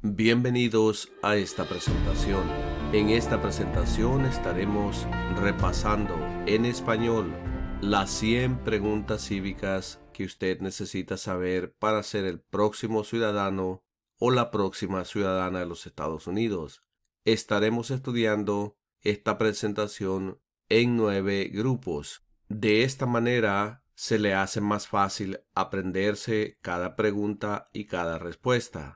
Bienvenidos a esta presentación. En esta presentación estaremos repasando en español las 100 preguntas cívicas que usted necesita saber para ser el próximo ciudadano o la próxima ciudadana de los Estados Unidos. Estaremos estudiando esta presentación en 9 grupos. De esta manera se le hace más fácil aprenderse cada pregunta y cada respuesta.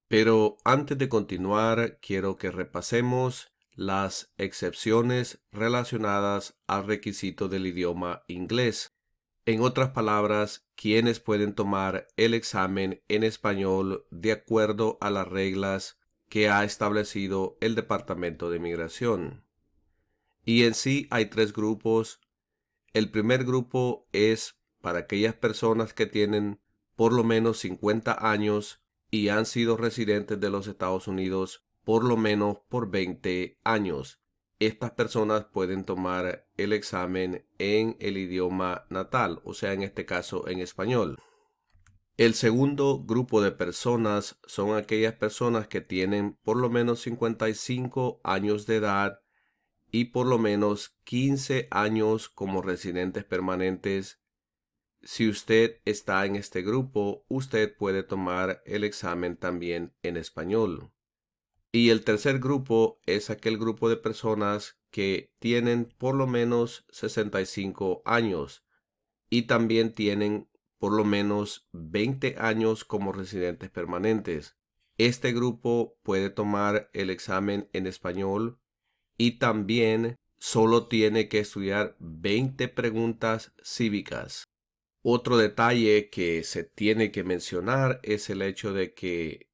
Pero antes de continuar, quiero que repasemos las excepciones relacionadas al requisito del idioma inglés. En otras palabras, quienes pueden tomar el examen en español de acuerdo a las reglas que ha establecido el Departamento de Migración. Y en sí hay 3 grupos. El primer grupo es para aquellas personas que tienen por lo menos 50 años y han sido residentes de los Estados Unidos por lo menos por 20 años. Estas personas pueden tomar el examen en el idioma natal, o sea, en este caso en español. El segundo grupo de personas son aquellas personas que tienen por lo menos 55 años de edad y por lo menos 15 años como residentes permanentes. Si usted está en este grupo, usted puede tomar el examen también en español. Y el tercer grupo es aquel grupo de personas que tienen por lo menos 65 años y también tienen por lo menos 20 años como residentes permanentes. Este grupo puede tomar el examen en español y también solo tiene que estudiar 20 preguntas cívicas. Otro detalle que se tiene que mencionar es el hecho de que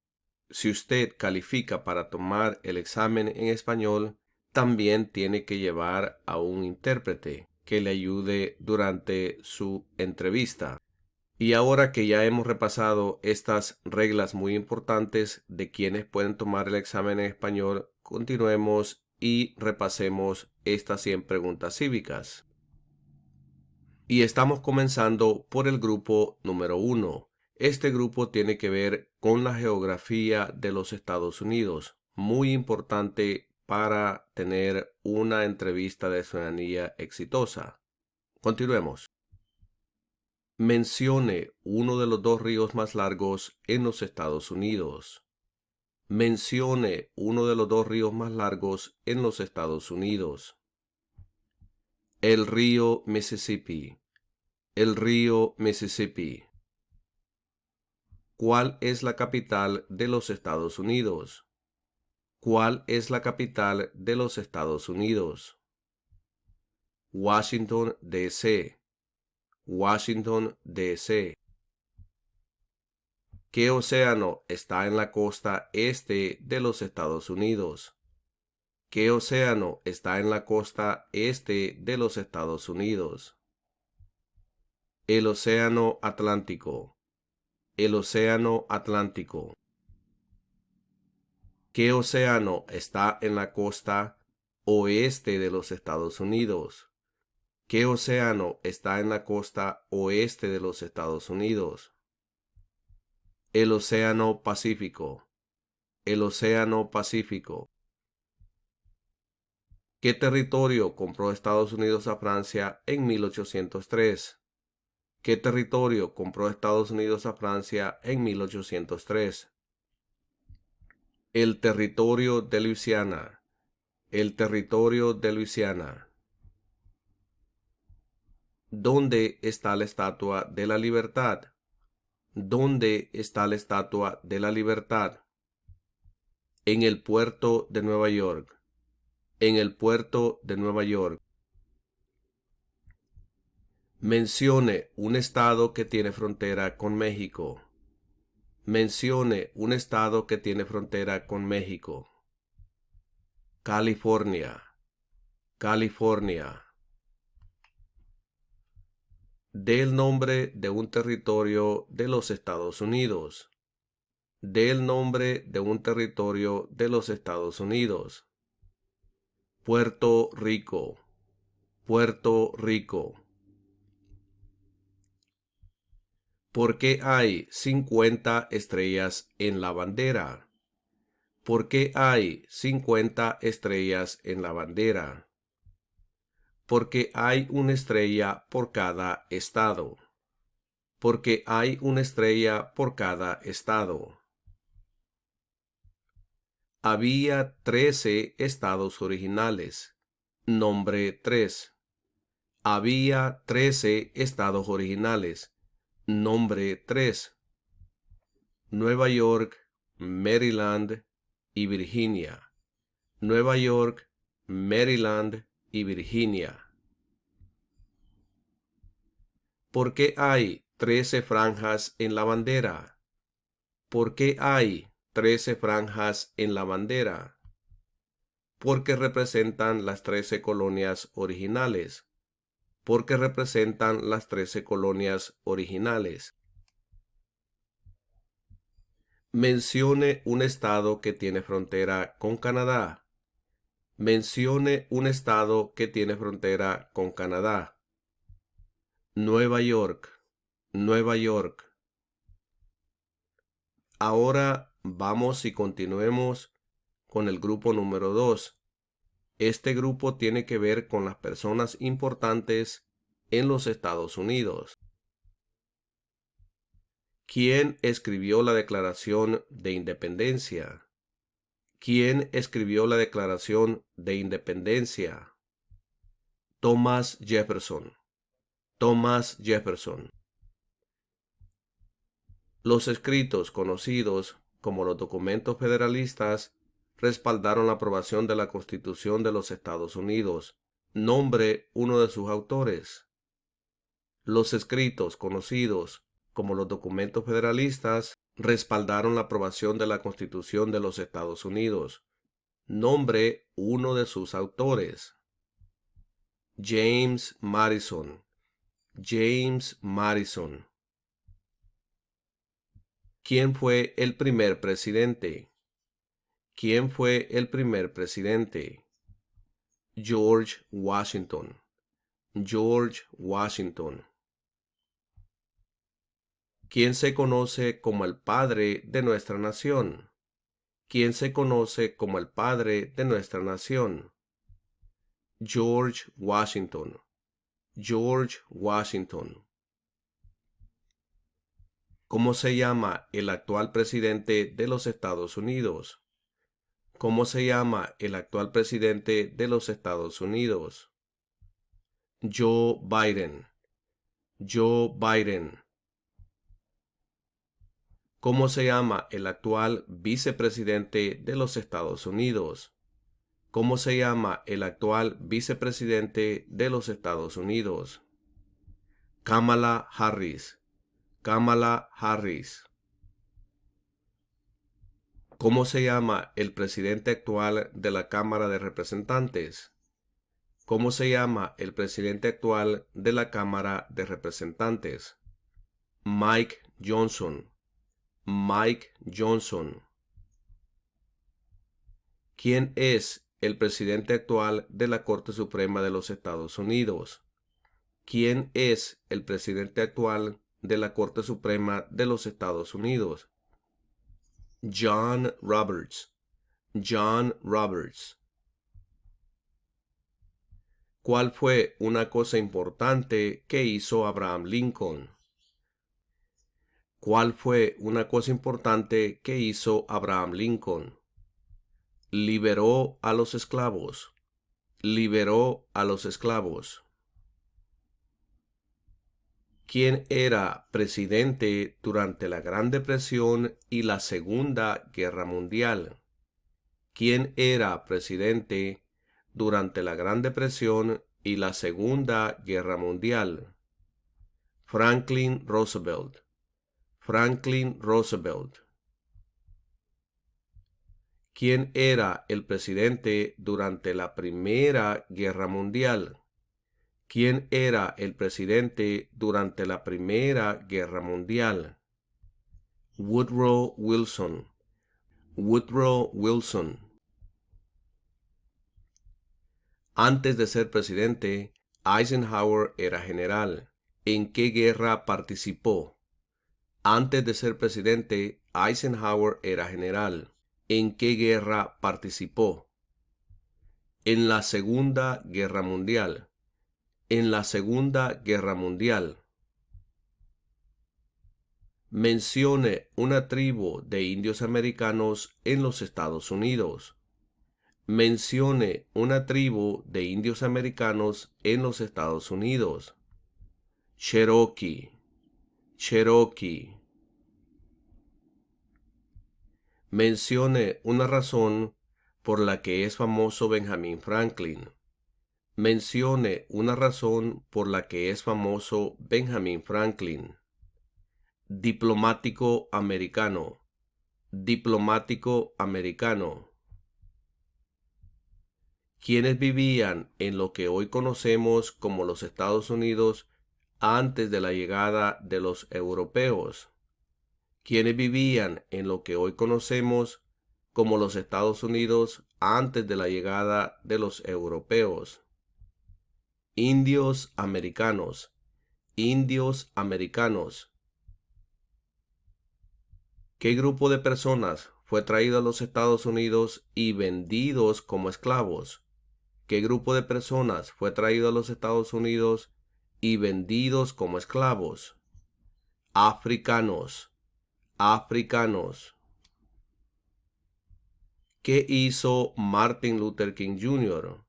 si usted califica para tomar el examen en español, también tiene que llevar a un intérprete que le ayude durante su entrevista. Y ahora que ya hemos repasado estas reglas muy importantes de quienes pueden tomar el examen en español, continuemos y repasemos estas 100 preguntas cívicas. Y estamos comenzando por el grupo número 1. Este grupo tiene que ver con la geografía de los Estados Unidos, muy importante para tener una entrevista de ciudadanía exitosa. Continuemos. Mencione uno de los 2 ríos más largos en los Estados Unidos. Mencione uno de los 2 ríos más largos en los Estados Unidos. El río Mississippi. El río Mississippi. ¿Cuál es la capital de los Estados Unidos? ¿Cuál es la capital de los Estados Unidos? Washington, D.C. Washington, D.C. ¿Qué océano está en la costa este de los Estados Unidos? ¿Qué océano está en la costa este de los Estados Unidos? El océano Atlántico. El océano Atlántico. ¿Qué océano está en la costa oeste de los Estados Unidos? ¿Qué océano está en la costa oeste de los Estados Unidos? El océano Pacífico. El océano Pacífico. ¿Qué territorio compró Estados Unidos a Francia en 1803? ¿Qué territorio compró Estados Unidos a Francia en 1803? El territorio de Luisiana. El territorio de Luisiana. ¿Dónde está la Estatua de la Libertad? ¿Dónde está la Estatua de la Libertad? En el puerto de Nueva York. En el puerto de Nueva York. Mencione un estado que tiene frontera con México. Mencione un estado que tiene frontera con México. California. California. Dé el nombre de un territorio de los Estados Unidos. Dé el nombre de un territorio de los Estados Unidos. Puerto Rico. Puerto Rico. ¿Por qué hay 50 estrellas en la bandera? ¿Por qué hay 50 estrellas en la bandera? Porque hay una estrella por cada estado. Porque hay una estrella por cada estado. Había 13 estados originales. Nombre 3. Había 13 estados originales. Nombre 3. Nueva York, Maryland y Virginia. Nueva York, Maryland y Virginia. ¿Por qué hay 13 franjas en la bandera? ¿Por qué hay 13 franjas en la bandera? Porque representan las 13 colonias originales. Porque representan las 13 colonias originales. Mencione un estado que tiene frontera con Canadá. Mencione un estado que tiene frontera con Canadá. Nueva York. Nueva York. Ahora vamos y continuemos con el grupo número 2. Este grupo tiene que ver con las personas importantes en los Estados Unidos. ¿Quién escribió la Declaración de Independencia? ¿Quién escribió la Declaración de Independencia? Thomas Jefferson. Thomas Jefferson. Los escritos conocidos como los documentos federalistas respaldaron la aprobación de la Constitución de los Estados Unidos. Nombre uno de sus autores. Los escritos conocidos como los documentos federalistas respaldaron la aprobación de la Constitución de los Estados Unidos. Nombre uno de sus autores. James Madison. James Madison. ¿Quién fue el primer presidente? ¿Quién fue el primer presidente? George Washington. George Washington. ¿Quién se conoce como el padre de nuestra nación? ¿Quién se conoce como el padre de nuestra nación? George Washington. George Washington. ¿Cómo se llama el actual presidente de los Estados Unidos? ¿Cómo se llama el actual presidente de los Estados Unidos? Joe Biden. Joe Biden. ¿Cómo se llama el actual vicepresidente de los Estados Unidos? ¿Cómo se llama el actual vicepresidente de los Estados Unidos? Kamala Harris. Kamala Harris. ¿Cómo se llama el presidente actual de la Cámara de Representantes? ¿Cómo se llama el presidente actual de la Cámara de Representantes? Mike Johnson. Mike Johnson. ¿Quién es el presidente actual de la Corte Suprema de los Estados Unidos? ¿Quién es el presidente actual de la Corte Suprema de los Estados Unidos? John Roberts. John Roberts. ¿Cuál fue una cosa importante que hizo Abraham Lincoln? ¿Cuál fue una cosa importante que hizo Abraham Lincoln? Liberó a los esclavos. Liberó a los esclavos. ¿Quién era presidente durante la Gran Depresión y la Segunda Guerra Mundial? ¿Quién era presidente durante la Gran Depresión y la Segunda Guerra Mundial? Franklin Roosevelt. Franklin Roosevelt. ¿Quién era el presidente durante la Primera Guerra Mundial? ¿Quién era el presidente durante la Primera Guerra Mundial? Woodrow Wilson. Woodrow Wilson. Antes de ser presidente, Eisenhower era general. ¿En qué guerra participó? Antes de ser presidente, Eisenhower era general. ¿En qué guerra participó? En la Segunda Guerra Mundial. En la Segunda Guerra Mundial. Mencione una tribu de indios americanos en los Estados Unidos. Mencione una tribu de indios americanos en los Estados Unidos. Cherokee. Cherokee. Mencione una razón por la que es famoso Benjamin Franklin. Mencione una razón por la que es famoso Benjamin Franklin. Diplomático americano. Diplomático americano. ¿Quiénes vivían en lo que hoy conocemos como los Estados Unidos antes de la llegada de los europeos? ¿Quiénes vivían en lo que hoy conocemos como los Estados Unidos antes de la llegada de los europeos? Indios americanos. Indios americanos. ¿Qué grupo de personas fue traído a los Estados Unidos y vendidos como esclavos? ¿Qué grupo de personas fue traído a los Estados Unidos y vendidos como esclavos? Africanos. Africanos. ¿Qué hizo Martin Luther King Jr.?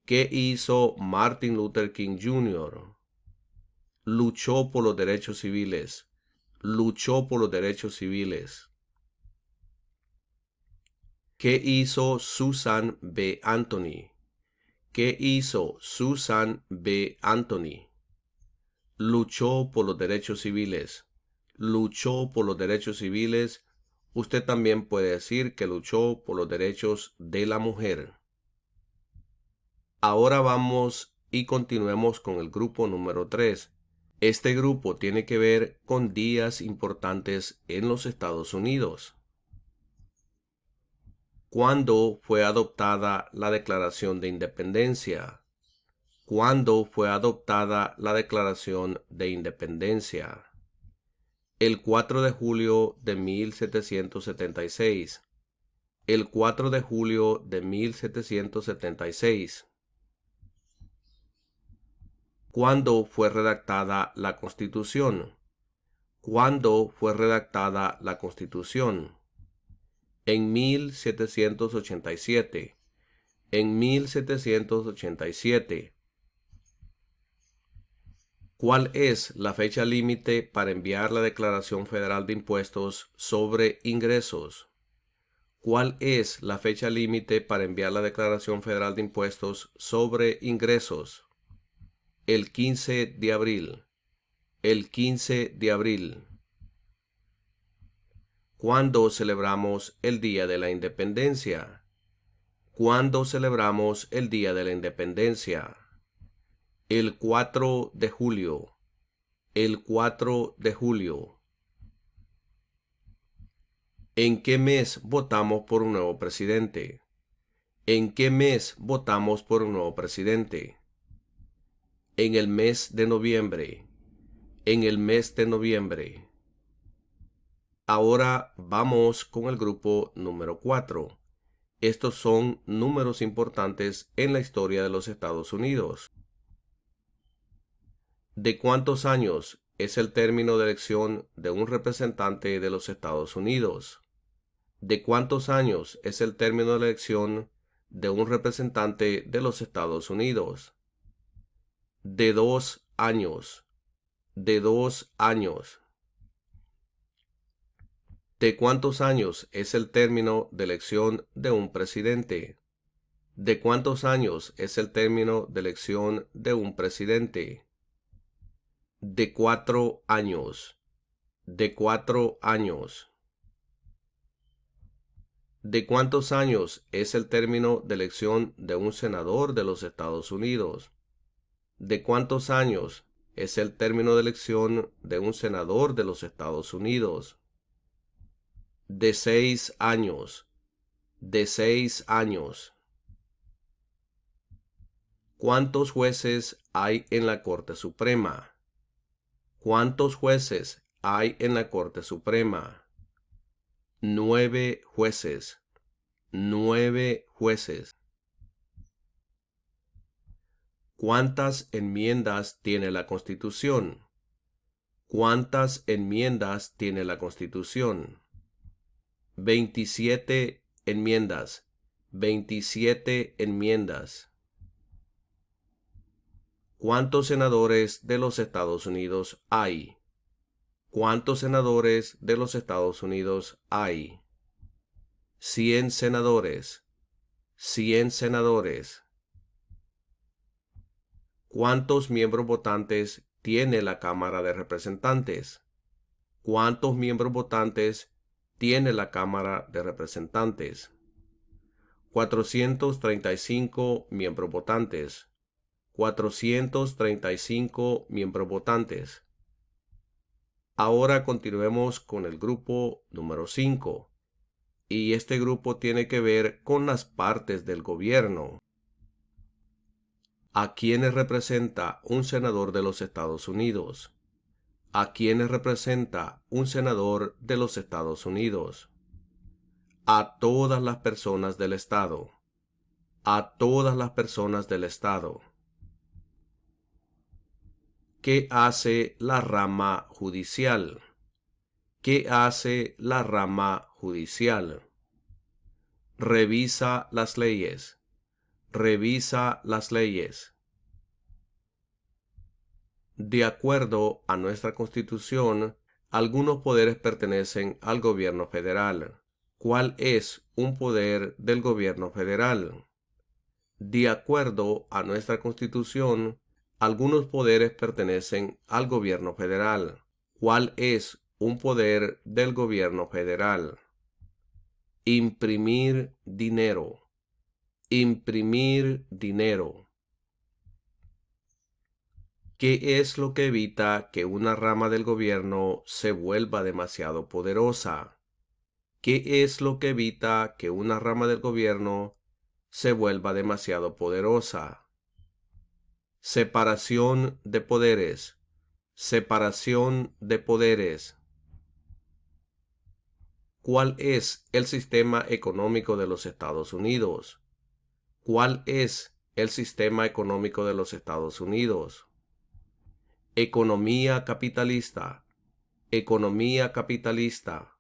¿Qué hizo Martin Luther King Jr.? Luchó por los derechos civiles. Luchó por los derechos civiles. ¿Qué hizo Susan B. Anthony? ¿Qué hizo Susan B. Anthony? Luchó por los derechos civiles. Luchó por los derechos civiles. Usted también puede decir que luchó por los derechos de la mujer. Ahora vamos y continuemos con el grupo número 3. Este grupo tiene que ver con días importantes en los Estados Unidos. ¿Cuándo fue adoptada la Declaración de Independencia? ¿Cuándo fue adoptada la Declaración de Independencia? El 4 de julio de 1776. El 4 de julio de 1776. ¿Cuándo fue redactada la Constitución? ¿Cuándo fue redactada la Constitución? En 1787. En 1787. ¿Cuál es la fecha límite para enviar la Declaración Federal de Impuestos sobre Ingresos? ¿Cuál es la fecha límite para enviar la Declaración Federal de Impuestos sobre Ingresos? El 15 de abril. El 15 de abril. ¿Cuándo celebramos el Día de la Independencia? ¿Cuándo celebramos el Día de la Independencia? El 4 de julio. El 4 de julio. ¿En qué mes votamos por un nuevo presidente? ¿En qué mes votamos por un nuevo presidente? En el mes de noviembre. En el mes de noviembre. Ahora vamos con el grupo número 4. Estos son números importantes en la historia de los Estados Unidos. ¿De cuántos años es el término de elección de un representante de los Estados Unidos? ¿De cuántos años es el término de elección de un representante de los Estados Unidos? De 2 años. De 2 años. ¿De cuántos años es el término de elección de un presidente? ¿De cuántos años es el término de elección de un presidente? De 4 años. De 4 años. ¿De cuántos años es el término de elección de un senador de los Estados Unidos? ¿De cuántos años es el término de elección de un senador de los Estados Unidos? De 6 años. De 6 años. ¿Cuántos jueces hay en la Corte Suprema? ¿Cuántos jueces hay en la Corte Suprema? 9 jueces. 9 jueces. ¿Cuántas enmiendas tiene la Constitución? ¿Cuántas enmiendas tiene la Constitución? 27 enmiendas. 27 enmiendas. ¿Cuántos senadores de los Estados Unidos hay? ¿Cuántos senadores de los Estados Unidos hay? 100 senadores. 100 senadores. ¿Cuántos miembros votantes tiene la Cámara de Representantes? ¿Cuántos miembros votantes tiene la Cámara de Representantes? 435 miembros votantes. 435 miembros votantes. Ahora continuemos con el grupo número 5. Y este grupo tiene que ver con las partes del gobierno. ¿A quiénes representa un senador de los Estados Unidos? ¿A quiénes representa un senador de los Estados Unidos? A todas las personas del Estado. A todas las personas del Estado. ¿Qué hace la rama judicial? ¿Qué hace la rama judicial? Revisa las leyes. Revisa las leyes. De acuerdo a nuestra Constitución, algunos poderes pertenecen al gobierno federal. ¿Cuál es un poder del gobierno federal? De acuerdo a nuestra Constitución, algunos poderes pertenecen al gobierno federal. ¿Cuál es un poder del gobierno federal? Imprimir dinero. Imprimir dinero. ¿Qué es lo que evita que una rama del gobierno se vuelva demasiado poderosa? ¿Qué es lo que evita que una rama del gobierno se vuelva demasiado poderosa? Separación de poderes. Separación de poderes. ¿Cuál es el sistema económico de los Estados Unidos? ¿Cuál es el sistema económico de los Estados Unidos? Economía capitalista. Economía capitalista.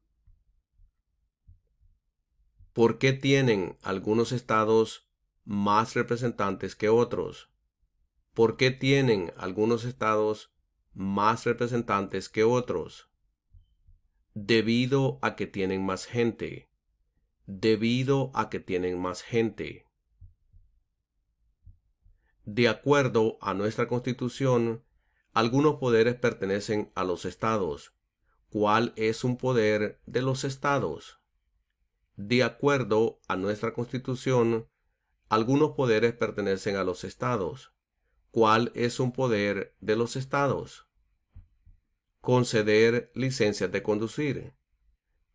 ¿Por qué tienen algunos estados más representantes que otros? ¿Por qué tienen algunos estados más representantes que otros? Debido a que tienen más gente. Debido a que tienen más gente. De acuerdo a nuestra Constitución, algunos poderes pertenecen a los estados. ¿Cuál es un poder de los estados? De acuerdo a nuestra Constitución, algunos poderes pertenecen a los estados. ¿Cuál es un poder de los estados? Conceder licencias de conducir.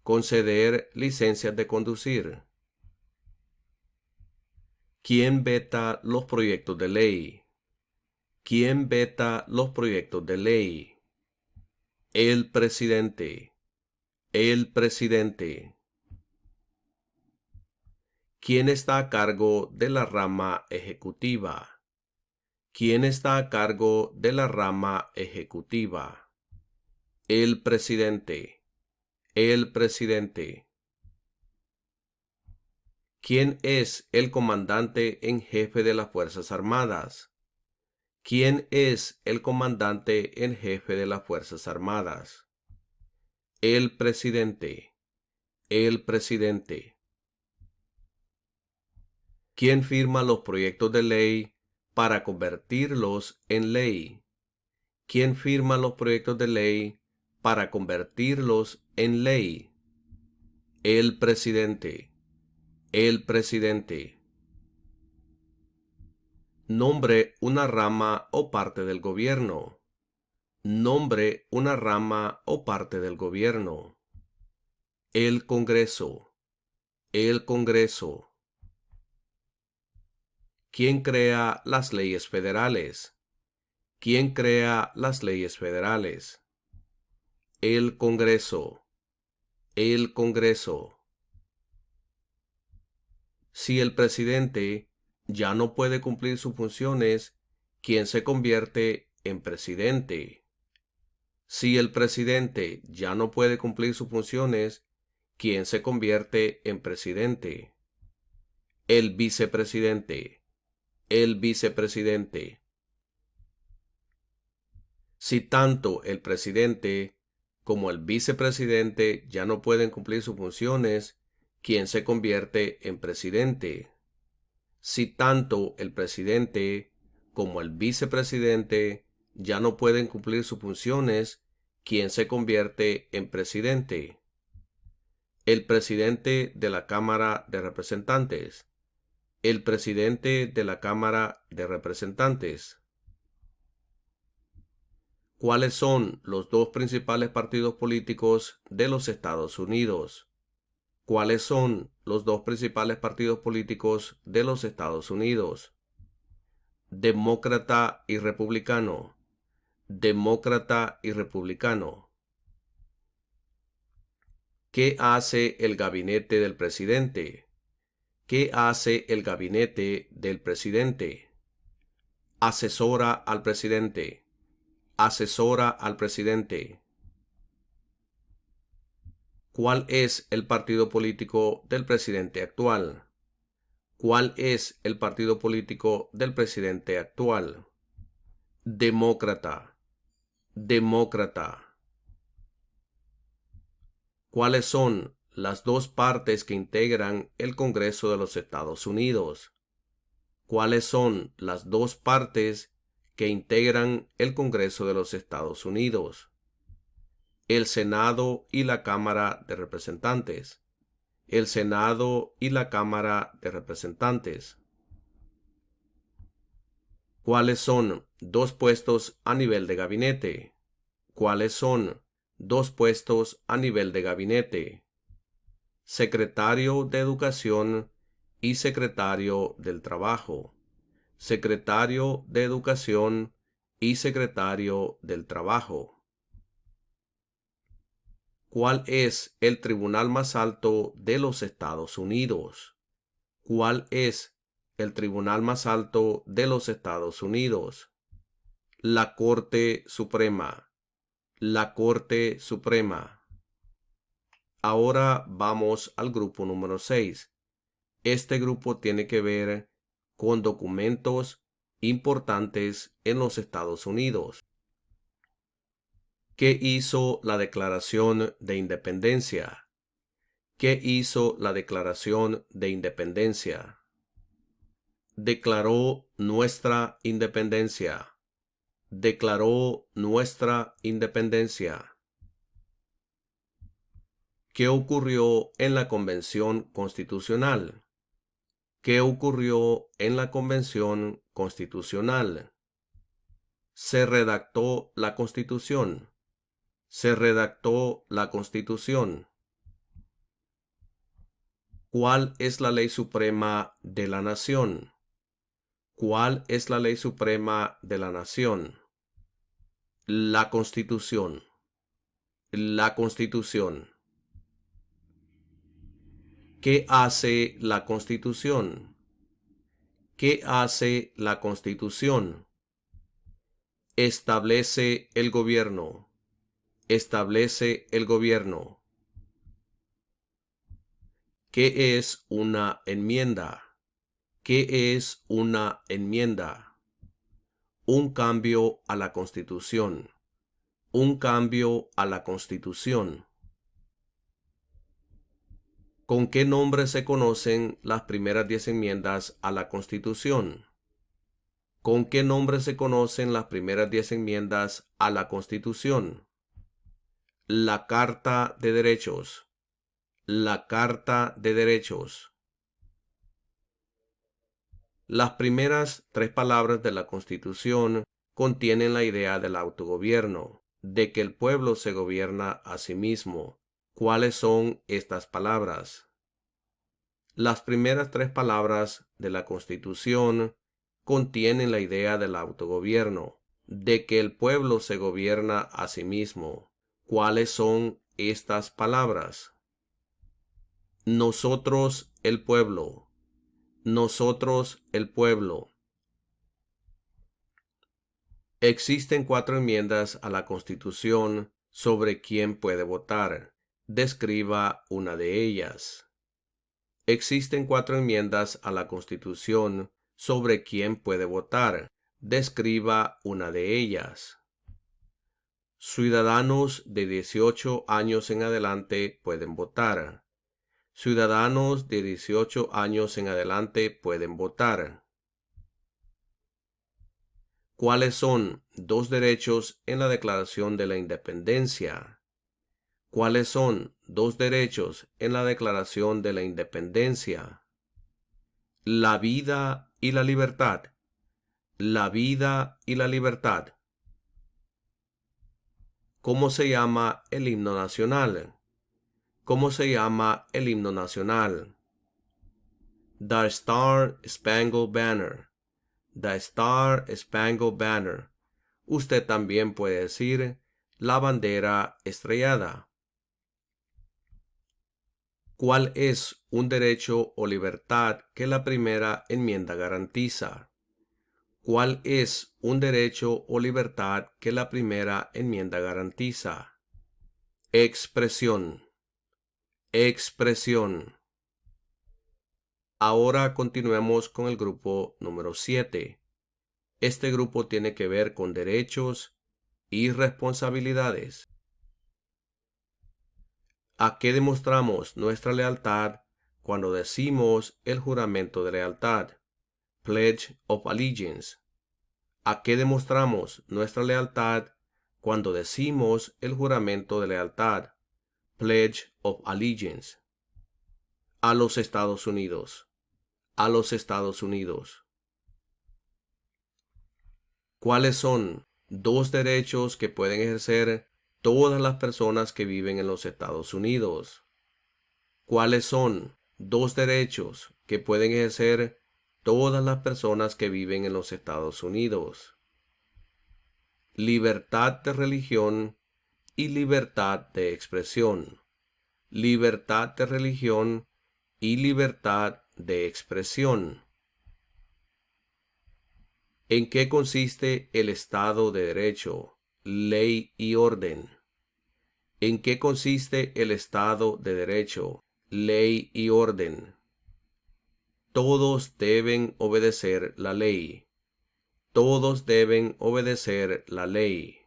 Conceder licencias de conducir. ¿Quién veta los proyectos de ley? ¿Quién veta los proyectos de ley? El presidente. El presidente. ¿Quién está a cargo de la rama ejecutiva? ¿Quién está a cargo de la rama ejecutiva? El presidente. El presidente. ¿Quién es el comandante en jefe de las Fuerzas Armadas? ¿Quién es el comandante en jefe de las Fuerzas Armadas? El presidente. El presidente. ¿Quién firma los proyectos de ley para convertirlos en ley? ¿Quién firma los proyectos de ley para convertirlos en ley? El presidente. El presidente. Nombre una rama o parte del gobierno. Nombre una rama o parte del gobierno. El Congreso. El Congreso. ¿Quién crea las leyes federales? ¿Quién crea las leyes federales? El Congreso. El Congreso. Si el presidente ya no puede cumplir sus funciones, ¿quién se convierte en presidente? Si el presidente ya no puede cumplir sus funciones, ¿quién se convierte en presidente? El vicepresidente. El vicepresidente. Si tanto el presidente como el vicepresidente ya no pueden cumplir sus funciones, ¿quién se convierte en presidente? Si tanto el presidente como el vicepresidente ya no pueden cumplir sus funciones, ¿quién se convierte en presidente? El presidente de la Cámara de Representantes. El presidente de la Cámara de Representantes. ¿Cuáles son los dos principales partidos políticos de los Estados Unidos? ¿Cuáles son los dos principales partidos políticos de los Estados Unidos? Demócrata y republicano. Demócrata y republicano. ¿Qué hace el gabinete del presidente? ¿Qué hace el gabinete del presidente? Asesora al presidente. Asesora al presidente. ¿Cuál es el partido político del presidente actual? ¿Cuál es el partido político del presidente actual? Demócrata. Demócrata. ¿Cuáles son las dos partes que integran el Congreso de los Estados Unidos? ¿Cuáles son las dos partes que integran el Congreso de los Estados Unidos? El Senado y la Cámara de Representantes. El Senado y la Cámara de Representantes. ¿Cuáles son dos puestos a nivel de gabinete? ¿Cuáles son dos puestos a nivel de gabinete? Secretario de Educación y Secretario del Trabajo. Secretario de Educación y Secretario del Trabajo. ¿Cuál es el tribunal más alto de los Estados Unidos? ¿Cuál es el tribunal más alto de los Estados Unidos? La Corte Suprema. La Corte Suprema. Ahora vamos al grupo número 6. Este grupo tiene que ver con documentos importantes en los Estados Unidos. ¿Qué hizo la Declaración de Independencia? ¿Qué hizo la Declaración de Independencia? Declaró nuestra independencia. Declaró nuestra independencia. ¿Qué ocurrió en la Convención Constitucional? ¿Qué ocurrió en la Convención Constitucional? Se redactó la Constitución. Se redactó la Constitución. ¿Cuál es la ley suprema de la nación? ¿Cuál es la ley suprema de la nación? La Constitución. La Constitución. ¿Qué hace la Constitución? ¿Qué hace la Constitución? Establece el gobierno. Establece el gobierno. ¿Qué es una enmienda? ¿Qué es una enmienda? Un cambio a la Constitución. Un cambio a la Constitución. ¿Con qué nombre se conocen las primeras 10 enmiendas a la Constitución? ¿Con qué nombre se conocen las primeras 10 enmiendas a la Constitución? La Carta de Derechos. La Carta de Derechos. Las primeras 3 palabras de la Constitución contienen la idea del autogobierno, de que el pueblo se gobierna a sí mismo. ¿Cuáles son estas palabras? Las primeras 3 palabras de la Constitución contienen la idea del autogobierno, de que el pueblo se gobierna a sí mismo. ¿Cuáles son estas palabras? Nosotros el pueblo. Nosotros el pueblo. Existen 4 enmiendas a la Constitución sobre quién puede votar. Describa una de ellas. Existen 4 enmiendas a la Constitución sobre quién puede votar. Describa una de ellas. Ciudadanos de 18 años en adelante pueden votar. Ciudadanos de 18 años en adelante pueden votar. ¿Cuáles son 2 derechos en la Declaración de la Independencia? ¿Cuáles son 2 derechos en la Declaración de la Independencia? La vida y la libertad. La vida y la libertad. ¿Cómo se llama el himno nacional? ¿Cómo se llama el himno nacional? The Star Spangled Banner. The Star Spangled Banner. Usted también puede decir la bandera estrellada. ¿Cuál es un derecho o libertad que la primera enmienda garantiza? ¿Cuál es un derecho o libertad que la primera enmienda garantiza? Expresión. Expresión. Ahora continuemos con el grupo número 7. Este grupo tiene que ver con derechos y responsabilidades. ¿A qué demostramos nuestra lealtad cuando decimos el juramento de lealtad? Pledge of Allegiance. ¿A qué demostramos nuestra lealtad cuando decimos el juramento de lealtad? Pledge of Allegiance. A los Estados Unidos. A los Estados Unidos. ¿Cuáles son 2 derechos que pueden ejercer todas las personas que viven en los Estados Unidos? ¿Cuáles son 2 derechos que pueden ejercer todas las personas que viven en los Estados Unidos? Libertad de religión y libertad de expresión. Libertad de religión y libertad de expresión. ¿En qué consiste el Estado de Derecho, ley y orden? ¿En qué consiste el Estado de Derecho, ley y orden? Todos deben obedecer la ley. Todos deben obedecer la ley.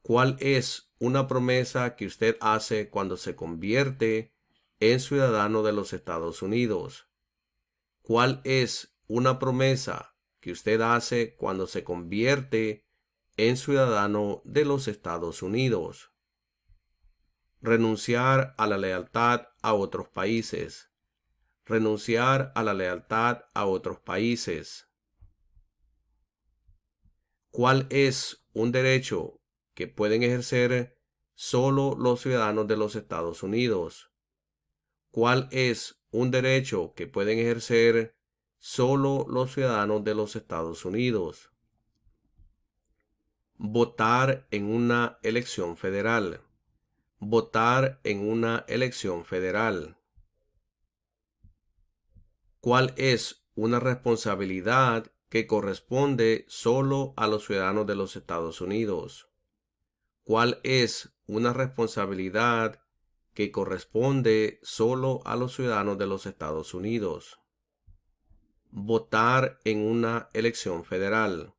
¿Cuál es una promesa que usted hace cuando se convierte en ciudadano de los Estados Unidos? ¿Cuál es una promesa que usted hace cuando se convierte en ciudadano de los Estados Unidos? Renunciar a la lealtad a otros países. Renunciar a la lealtad a otros países. ¿Cuál es un derecho que pueden ejercer solo los ciudadanos de los Estados Unidos? ¿Cuál es un derecho que pueden ejercer solo los ciudadanos de los Estados Unidos? Votar en una elección federal. Votar en una elección federal. ¿Cuál es una responsabilidad que corresponde solo a los ciudadanos de los Estados Unidos? ¿Cuál es una responsabilidad que corresponde solo a los ciudadanos de los Estados Unidos? Votar en una elección federal.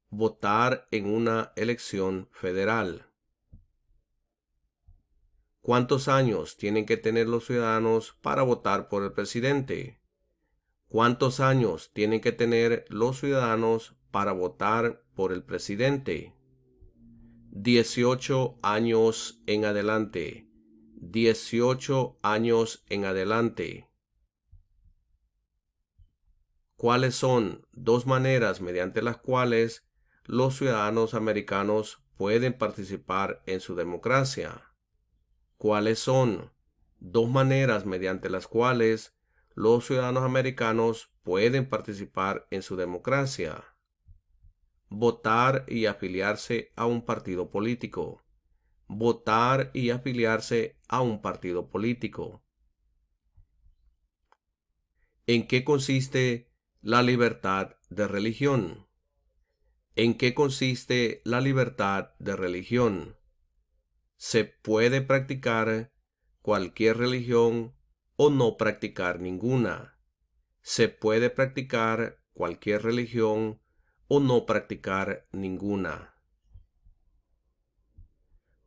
Votar en una elección federal. ¿Cuántos años tienen que tener los ciudadanos para votar por el presidente? ¿Cuántos años tienen que tener los ciudadanos para votar por el presidente? 18 años en adelante. 18 años en adelante. ¿Cuáles son 2 maneras mediante las cuales los ciudadanos americanos pueden participar en su democracia? ¿Cuáles son 2 maneras mediante las cuales los ciudadanos americanos pueden participar en su democracia? Votar y afiliarse a un partido político. votar y afiliarse a un partido político. ¿En qué consiste la libertad de religión? ¿En qué consiste la libertad de religión? Se puede practicar cualquier religión o no practicar ninguna. Se puede practicar cualquier religión o no practicar ninguna.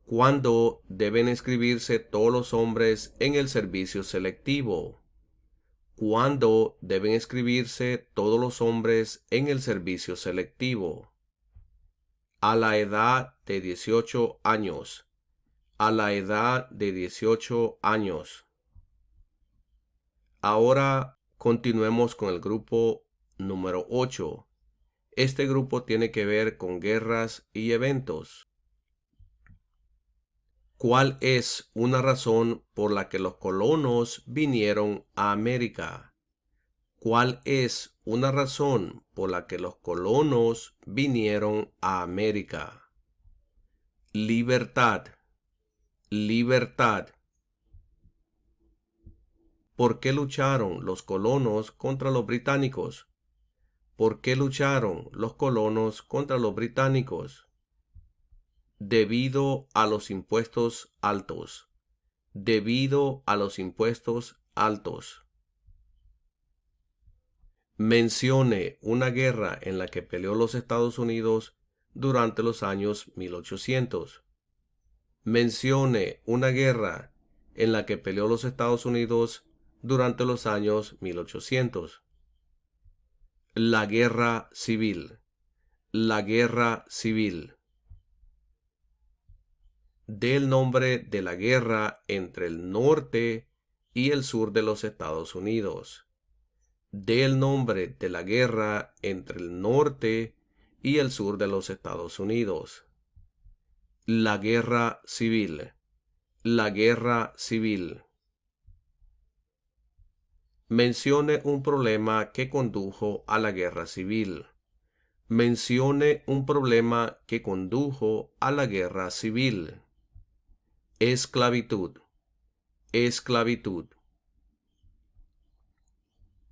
¿Cuándo deben inscribirse todos los hombres en el servicio selectivo? ¿Cuándo deben inscribirse todos los hombres en el servicio selectivo? A la edad de 18 años. A la edad de 18 años. Ahora continuemos con el grupo número 8. Este grupo tiene que ver con guerras y eventos. ¿Cuál es una razón por la que los colonos vinieron a América? ¿Cuál es una razón por la que los colonos vinieron a América? Libertad. Libertad. ¿Por qué lucharon los colonos contra los británicos? ¿Por qué lucharon los colonos contra los británicos? Debido a los impuestos altos. Debido a los impuestos altos. Mencione una guerra en la que peleó los Estados Unidos durante los años 1800. Mencione una guerra en la que peleó los Estados Unidos durante los años 1800. La guerra civil. La guerra civil. Dé el nombre de la guerra entre el norte y el sur de los Estados Unidos. Dé el nombre de la guerra entre el norte y el sur de los Estados Unidos. La guerra civil. La guerra civil. Mencione un problema que condujo a la guerra civil. Mencione un problema que condujo a la guerra civil. Esclavitud. Esclavitud.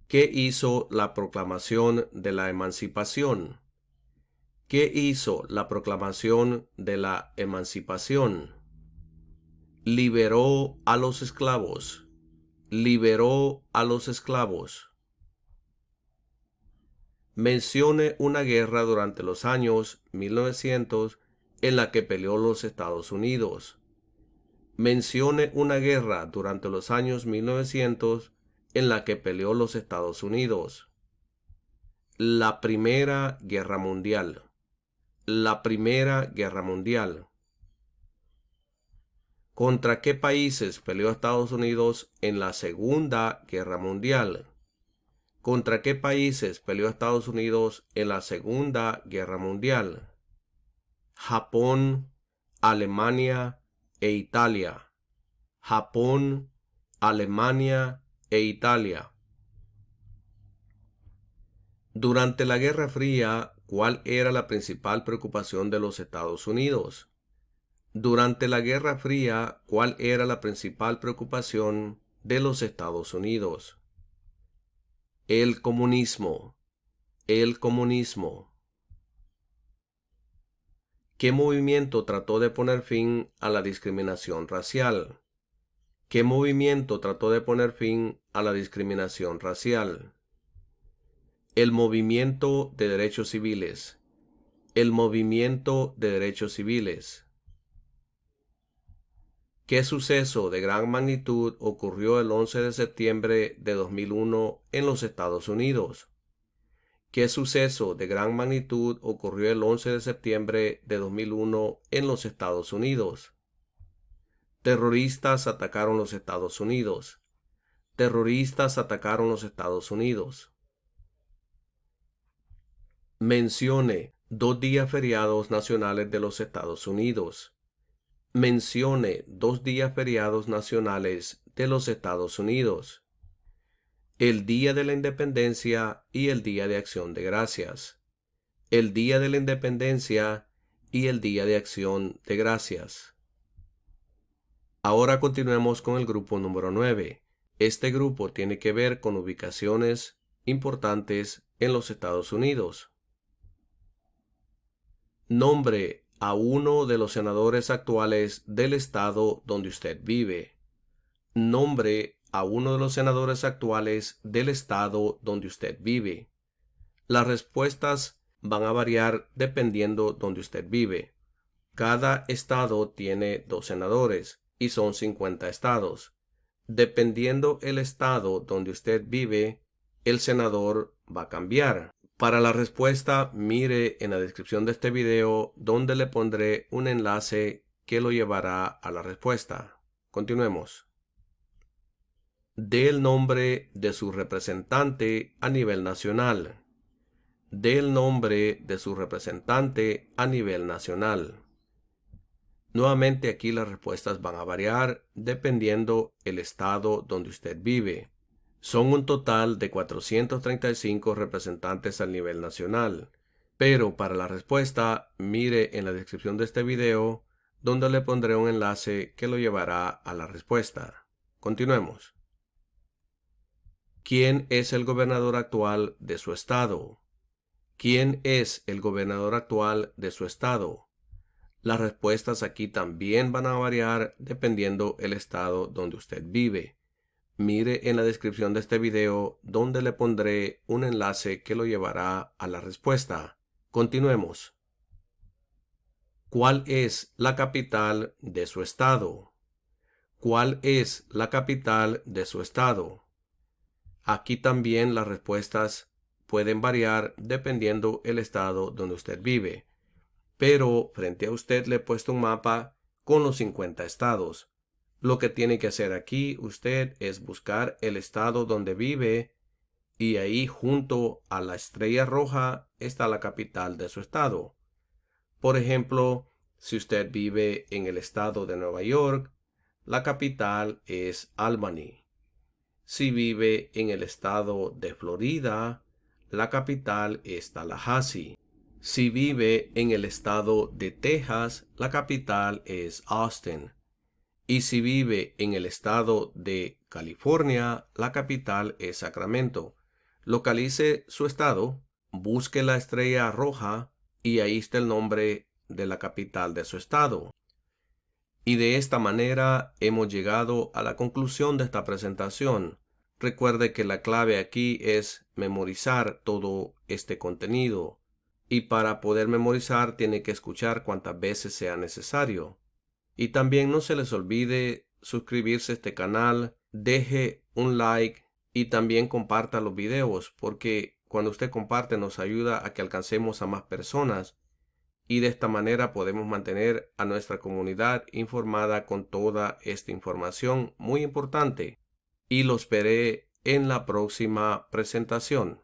¿Qué hizo la proclamación de la emancipación? ¿Qué hizo la proclamación de la emancipación? Liberó a los esclavos. Liberó a los esclavos. Mencione una guerra durante los años 1900 en la que peleó los Estados Unidos. Mencione una guerra durante los años 1900 en la que peleó los Estados Unidos. La Primera Guerra Mundial. La Primera Guerra Mundial. ¿Contra qué países peleó Estados Unidos en la Segunda Guerra Mundial? ¿Contra qué países peleó Estados Unidos en la Segunda Guerra Mundial? Japón, Alemania e Italia. Japón, Alemania e Italia. Durante la Guerra Fría, ¿cuál era la principal preocupación de los Estados Unidos? Durante la Guerra Fría, ¿cuál era la principal preocupación de los Estados Unidos? El comunismo. El comunismo. ¿Qué movimiento trató de poner fin a la discriminación racial? ¿Qué movimiento trató de poner fin a la discriminación racial? El movimiento de derechos civiles. El movimiento de derechos civiles. ¿Qué suceso de gran magnitud ocurrió el 11 de septiembre de 2001 en los Estados Unidos? ¿Qué suceso de gran magnitud ocurrió el 11 de septiembre de 2001 en los Estados Unidos? Terroristas atacaron los Estados Unidos. Terroristas atacaron los Estados Unidos. Mencione 2 días feriados nacionales de los Estados Unidos. Mencione 2 días feriados nacionales de los Estados Unidos. El Día de la Independencia y el Día de Acción de Gracias. El Día de la Independencia y el Día de Acción de Gracias. Ahora continuemos con el grupo número 9. Este grupo tiene que ver con ubicaciones importantes en los Estados Unidos. Nombre a uno de los senadores actuales del estado donde usted vive. Nombre a uno de los senadores actuales del estado donde usted vive. Las respuestas van a variar dependiendo donde usted vive. Cada estado tiene 2 senadores y son 50 estados. Dependiendo el estado donde usted vive, el senador va a cambiar. Para la respuesta, mire en la descripción de este video donde le pondré un enlace que lo llevará a la respuesta. Continuemos. Dé el nombre de su representante a nivel nacional. Dé el nombre de su representante a nivel nacional. Nuevamente aquí las respuestas van a variar dependiendo el estado donde usted vive. Son un total de 435 representantes a nivel nacional. Pero para la respuesta, mire en la descripción de este video donde le pondré un enlace que lo llevará a la respuesta. Continuemos. ¿Quién es el gobernador actual de su estado? ¿Quién es el gobernador actual de su estado? Las respuestas aquí también van a variar dependiendo el estado donde usted vive. Mire en la descripción de este video donde le pondré un enlace que lo llevará a la respuesta. Continuemos. ¿Cuál es la capital de su estado? ¿Cuál es la capital de su estado? Aquí también las respuestas pueden variar dependiendo el estado donde usted vive. Pero frente a usted le he puesto un mapa con los 50 estados. Lo que tiene que hacer aquí usted es buscar el estado donde vive y ahí junto a la estrella roja está la capital de su estado. Por ejemplo, si usted vive en el estado de Nueva York, la capital es Albany. Si vive en el estado de Florida, la capital es Tallahassee. Si vive en el estado de Texas, la capital es Austin. Y si vive en el estado de California, la capital es Sacramento. Localice su estado, busque la estrella roja y ahí está el nombre de la capital de su estado. Y de esta manera hemos llegado a la conclusión de esta presentación. Recuerde que la clave aquí es memorizar todo este contenido. Y para poder memorizar tiene que escuchar cuantas veces sea necesario. Y también no se les olvide suscribirse a este canal, deje un like y también comparta los videos, porque cuando usted comparte nos ayuda a que alcancemos a más personas y de esta manera podemos mantener a nuestra comunidad informada con toda esta información muy importante. Y los veré en la próxima presentación.